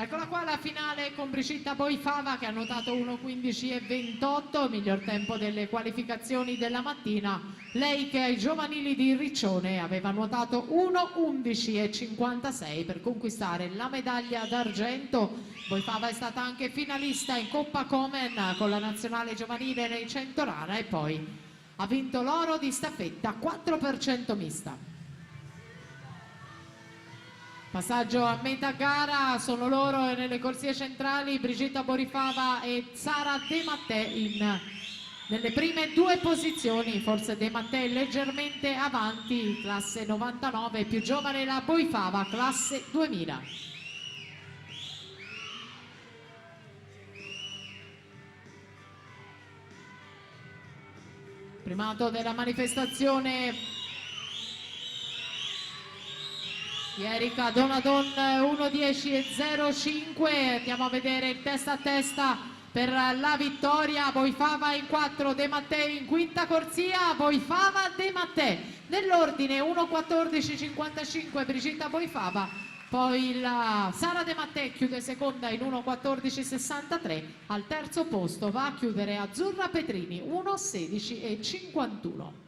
Eccola qua la finale con Brigitta Boifava che ha notato 1:15.28, miglior tempo delle qualificazioni della mattina. Lei che ai giovanili di Riccione aveva nuotato 1:11.56 per conquistare la medaglia d'argento. Boifava è stata anche finalista in Coppa Komen con la nazionale giovanile nei 100 rana e poi ha vinto l'oro di staffetta 4% mista. Passaggio a metà gara, sono loro nelle corsie centrali, Brigitta Boifava e Sara De Mattè nelle prime due posizioni, forse De Mattè leggermente avanti, classe 99, più giovane la Boifava, classe 2000. Primato della manifestazione Erika Donadon 1:10.05, andiamo a vedere il testa a testa per la vittoria. Boifava in 4, De Mattè in quinta corsia, Boifava De Mattè nell'ordine 1:14.55 Brigitta Boifava, poi la Sara De Mattè chiude seconda in 1:14.63, al terzo posto va a chiudere Azzurra Petrini 1:16.51.